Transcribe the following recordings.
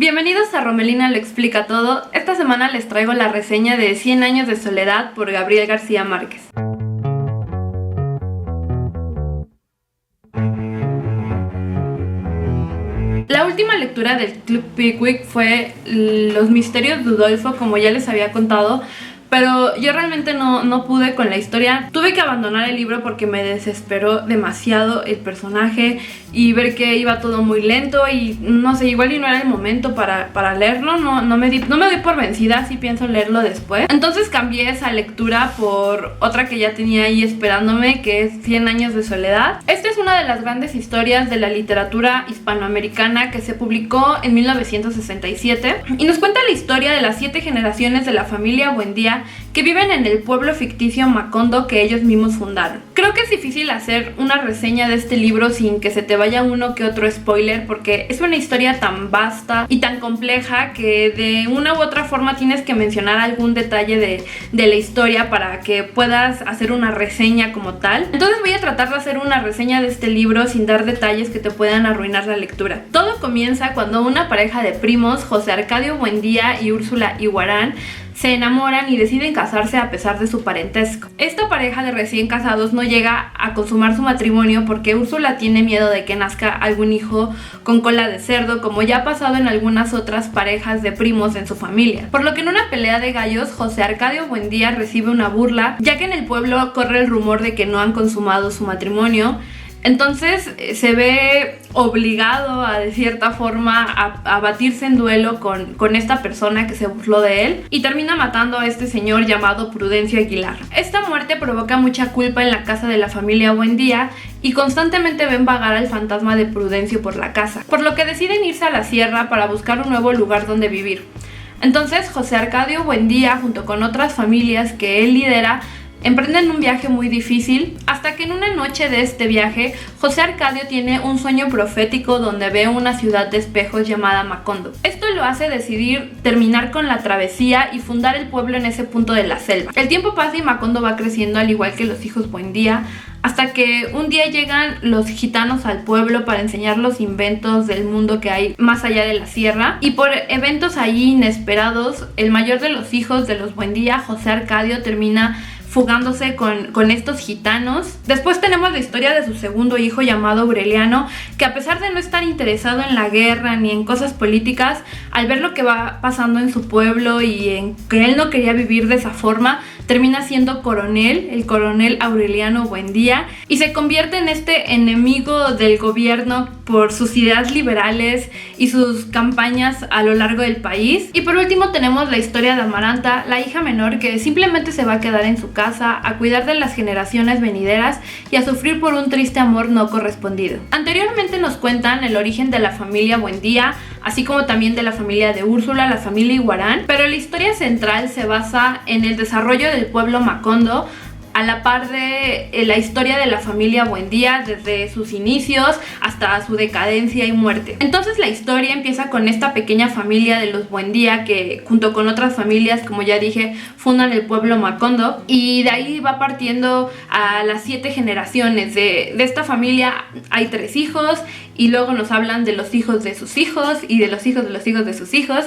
Bienvenidos a Romelina lo explica todo. Esta semana les traigo la reseña de 100 años de soledad por Gabriel García Márquez. La última lectura del Club Pickwick fue Los misterios de Udolfo, como ya les había contado, pero yo realmente no pude con la historia. Tuve que abandonar el libro porque me desesperó demasiado el personaje y ver que iba todo muy lento y no sé, igual y no era el momento para leerlo. No me di por vencida, sí pienso leerlo después. Entonces cambié esa lectura por otra que ya tenía ahí esperándome, que es 100 años de soledad. Esta es una de las grandes historias de la literatura hispanoamericana que se publicó en 1967 y nos cuenta la historia de las 7 generaciones de la familia Buendía que viven en el pueblo ficticio Macondo que ellos mismos fundaron. Creo que es difícil hacer una reseña de este libro sin que se te vaya uno que otro spoiler, porque es una historia tan vasta y tan compleja que de una u otra forma tienes que mencionar algún detalle de la historia para que puedas hacer una reseña como tal. Entonces voy a tratar de hacer una reseña de este libro sin dar detalles que te puedan arruinar la lectura. Todo comienza cuando una pareja de primos, José Arcadio Buendía y Úrsula Iguarán, se enamoran y deciden casarse a pesar de su parentesco. Esta pareja de recién casados no llega a consumar su matrimonio porque Úrsula tiene miedo de que nazca algún hijo con cola de cerdo, como ya ha pasado en algunas otras parejas de primos en su familia. Por lo que en una pelea de gallos, José Arcadio Buendía recibe una burla, ya que en el pueblo corre el rumor de que no han consumado su matrimonio. Entonces se ve obligado de cierta forma a batirse en duelo con esta persona que se burló de él y termina matando a este señor llamado Prudencio Aguilar. Esta muerte provoca mucha culpa en la casa de la familia Buendía y constantemente ven vagar al fantasma de Prudencio por la casa, por lo que deciden irse a la sierra para buscar un nuevo lugar donde vivir. Entonces José Arcadio Buendía, junto con otras familias que él lidera, emprenden un viaje muy difícil, hasta que en una noche de este viaje, José Arcadio tiene un sueño profético donde ve una ciudad de espejos llamada Macondo. Esto lo hace decidir terminar con la travesía y fundar el pueblo en ese punto de la selva. El tiempo pasa y Macondo va creciendo al igual que los hijos Buendía, hasta que un día llegan los gitanos al pueblo para enseñar los inventos del mundo que hay más allá de la sierra, y por eventos allí inesperados, el mayor de los hijos de los Buendía, José Arcadio, termina fugándose con estos gitanos. Después tenemos la historia de su segundo hijo llamado Aureliano, que a pesar de no estar interesado en la guerra ni en cosas políticas, al ver lo que va pasando en su pueblo y en que él no quería vivir de esa forma, termina siendo coronel, el coronel Aureliano Buendía, y se convierte en este enemigo del gobierno por sus ideas liberales y sus campañas a lo largo del país. Y por último tenemos la historia de Amaranta, la hija menor que simplemente se va a quedar en su casa a cuidar de las generaciones venideras y a sufrir por un triste amor no correspondido. Anteriormente nos cuentan el origen de la familia Buendía, así como también de la familia de Úrsula, la familia Iguarán, pero la historia central se basa en el desarrollo del pueblo Macondo, a la par de la historia de la familia Buendía desde sus inicios hasta su decadencia y muerte. Entonces la historia empieza con esta pequeña familia de los Buendía que junto con otras familias, como ya dije, fundan el pueblo Macondo, y de ahí va partiendo a las 7 generaciones. De esta familia hay 3 hijos y luego nos hablan de los hijos de sus hijos y de los hijos de los hijos de sus hijos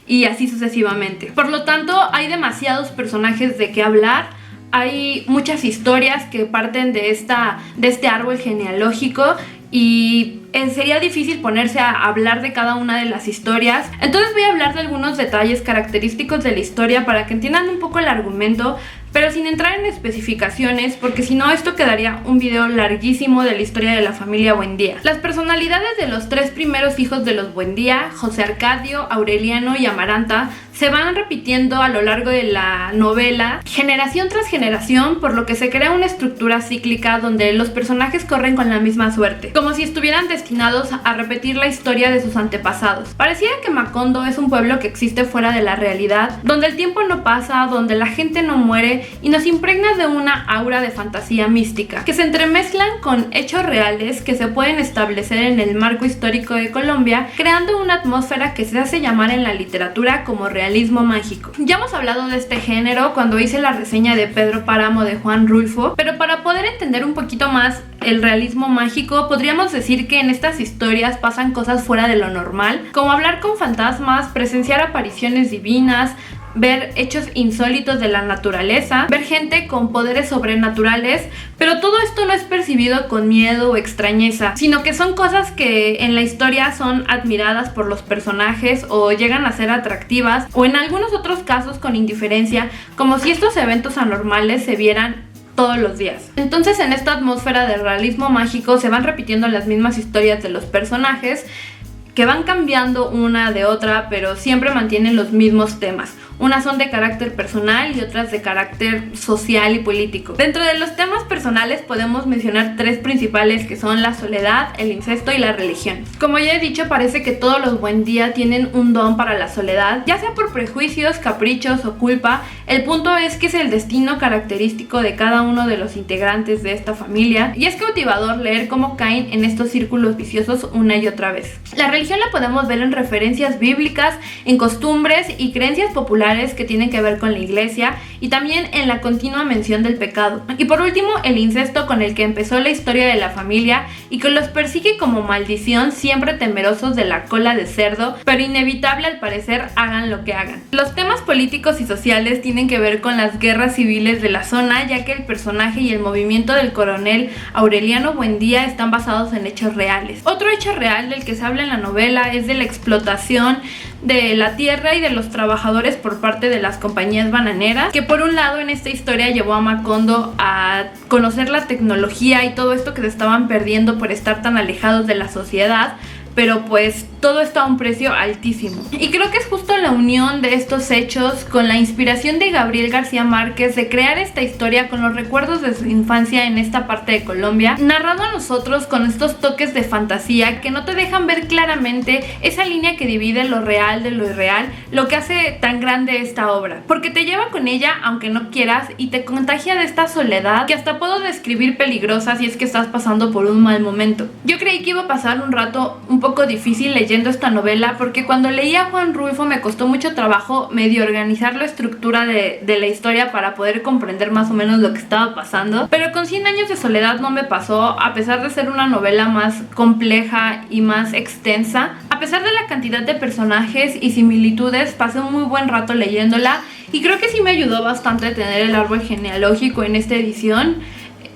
y así sucesivamente. Por lo tanto hay demasiados personajes de qué hablar. Hay muchas historias que parten de este árbol genealógico y sería difícil ponerse a hablar de cada una de las historias. Entonces voy a hablar de algunos detalles característicos de la historia para que entiendan un poco el argumento, pero sin entrar en especificaciones, porque si no esto quedaría un video larguísimo de la historia de la familia Buendía. Las personalidades de los 3 primeros hijos de los Buendía, José Arcadio, Aureliano y Amaranta, se van repitiendo a lo largo de la novela, generación tras generación, por lo que se crea una estructura cíclica donde los personajes corren con la misma suerte, como si estuvieran destinados a repetir la historia de sus antepasados. Pareciera que Macondo es un pueblo que existe fuera de la realidad, donde el tiempo no pasa, donde la gente no muere ambiente y nos impregna de una aura de fantasía mística, que se entremezclan con hechos reales que se pueden establecer en el marco histórico de Colombia, creando una atmósfera que se hace llamar en la literatura como realismo mágico. Ya hemos hablado de este género cuando hice la reseña de Pedro Páramo de Juan Rulfo, pero para poder entender un poquito más el realismo mágico, podríamos decir que en estas historias pasan cosas fuera de lo normal, como hablar con fantasmas, presenciar apariciones divinas, ver hechos insólitos de la naturaleza, ver gente con poderes sobrenaturales, pero todo esto no es percibido con miedo o extrañeza, sino que son cosas que en la historia son admiradas por los personajes o llegan a ser atractivas, o en algunos otros casos con indiferencia, como si estos eventos anormales se vieran todos los días. Entonces, en esta atmósfera de realismo mágico se van repitiendo las mismas historias de los personajes, que van cambiando una de otra, pero siempre mantienen los mismos temas. Unas son de carácter personal y otras de carácter social y político. Dentro de los temas personales podemos mencionar tres principales, que son la soledad, el incesto y la religión. Como ya he dicho, parece que todos los Buendía tienen un don para la soledad, ya sea por prejuicios, caprichos o culpa. El punto es que es el destino característico de cada uno de los integrantes de esta familia, y es cautivador leer cómo caen en estos círculos viciosos una y otra vez. La religión la podemos ver en referencias bíblicas, en costumbres y creencias populares que tienen que ver con la iglesia, y también en la continua mención del pecado. Y por último, el incesto, con el que empezó la historia de la familia y que los persigue como maldición, siempre temerosos de la cola de cerdo, pero inevitable al parecer hagan lo que hagan. Los temas políticos y sociales tienen que ver con las guerras civiles de la zona, ya que el personaje y el movimiento del coronel Aureliano Buendía están basados en hechos reales. Otro hecho real del que se habla en la novela es de la explotación de la tierra y de los trabajadores por parte de las compañías bananeras, que por un lado en esta historia llevó a Macondo a conocer la tecnología y todo esto que se estaban perdiendo por estar tan alejados de la sociedad, pero pues todo esto a un precio altísimo. Y creo que es justo la unión de estos hechos con la inspiración de Gabriel García Márquez de crear esta historia con los recuerdos de su infancia en esta parte de Colombia, narrado a nosotros con estos toques de fantasía que no te dejan ver claramente esa línea que divide lo real de lo irreal, lo que hace tan grande esta obra, porque te lleva con ella aunque no quieras y te contagia de esta soledad que hasta puedo describir peligrosa si es que estás pasando por un mal momento. Yo creí que iba a pasar un rato un poco difícil leyendo esta novela, porque cuando leí a Juan Rulfo me costó mucho trabajo medio organizar la estructura de la historia para poder comprender más o menos lo que estaba pasando, pero con 100 años de soledad no me pasó, a pesar de ser una novela más compleja y más extensa. A pesar de la cantidad de personajes y similitudes, pasé un muy buen rato leyéndola, y creo que sí me ayudó bastante tener el árbol genealógico en esta edición.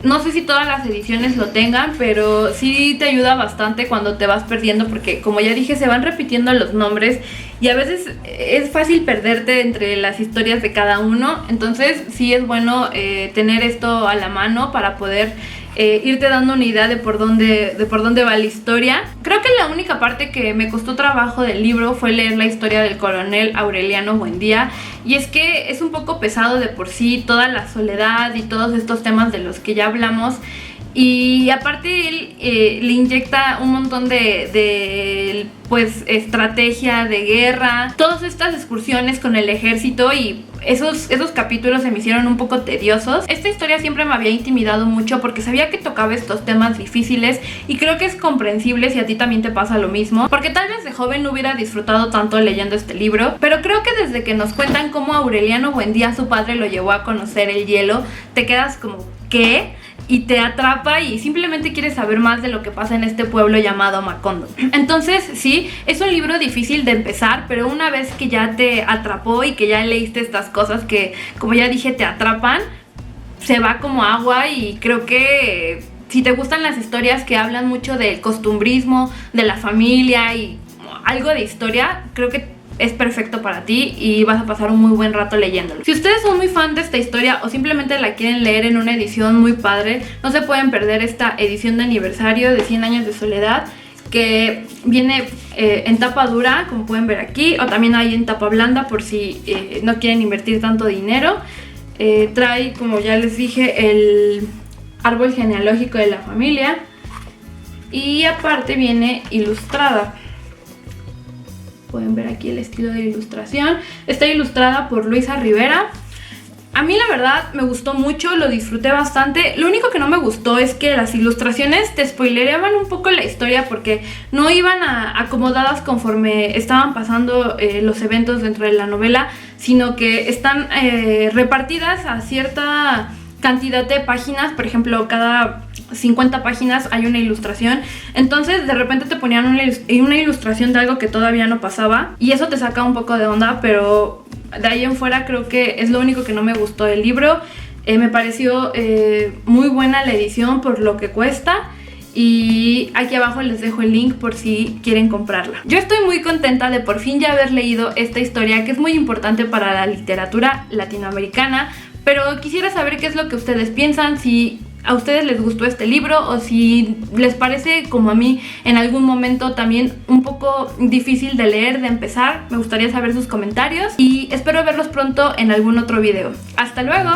No sé si todas las ediciones lo tengan, pero sí te ayuda bastante cuando te vas perdiendo, porque como ya dije, se van repitiendo los nombres y a veces es fácil perderte entre las historias de cada uno. Entonces sí es bueno tener esto a la mano para poder irte dando una idea de por dónde va la historia. Creo que la única parte que me costó trabajo del libro fue leer la historia del coronel Aureliano Buendía, y es que es un poco pesado de por sí toda la soledad y todos estos temas de los que ya hablamos, y aparte él le inyecta un montón de pues estrategia de guerra, todas estas excursiones con el ejército, y esos capítulos se me hicieron un poco tediosos. Esta historia siempre me había intimidado mucho porque sabía que tocaba estos temas difíciles, y creo que es comprensible si a ti también te pasa lo mismo, porque tal vez de joven no hubiera disfrutado tanto leyendo este libro, pero creo que desde que nos cuentan cómo Aureliano Buendía, su padre, lo llevó a conocer el hielo, te quedas como ¿qué? Y te atrapa y simplemente quieres saber más de lo que pasa en este pueblo llamado Macondo. Entonces sí, es un libro difícil de empezar, pero una vez que ya te atrapó y que ya leíste estas cosas que, como ya dije, te atrapan, se va como agua. Y creo que si te gustan las historias que hablan mucho del costumbrismo, de la familia y algo de historia, creo que es perfecto para ti y vas a pasar un muy buen rato leyéndolo. Si ustedes son muy fan de esta historia o simplemente la quieren leer en una edición muy padre, no se pueden perder esta edición de aniversario de 100 años de soledad, que viene en tapa dura, como pueden ver aquí, o también hay en tapa blanda por si no quieren invertir tanto dinero. Trae, como ya les dije, el árbol genealógico de la familia, y aparte viene ilustrada. Pueden ver aquí el estilo de ilustración. Está ilustrada por Luisa Rivera. A mí la verdad me gustó mucho, lo disfruté bastante. Lo único que no me gustó es que las ilustraciones te spoilereaban un poco la historia porque no iban acomodadas conforme estaban pasando los eventos dentro de la novela, sino que están repartidas a cierta cantidad de páginas. Por ejemplo, cada 50 páginas hay una ilustración, entonces de repente te ponían una ilustración de algo que todavía no pasaba y eso te saca un poco de onda, pero de ahí en fuera creo que es lo único que no me gustó del libro. Me pareció muy buena la edición por lo que cuesta, y aquí abajo les dejo el link por si quieren comprarla. Yo estoy muy contenta de por fin ya haber leído esta historia, que es muy importante para la literatura latinoamericana, pero quisiera saber qué es lo que ustedes piensan, si a ustedes les gustó este libro o si les parece, como a mí, en algún momento también un poco difícil de leer, de empezar. Me gustaría saber sus comentarios y espero verlos pronto en algún otro video. ¡Hasta luego!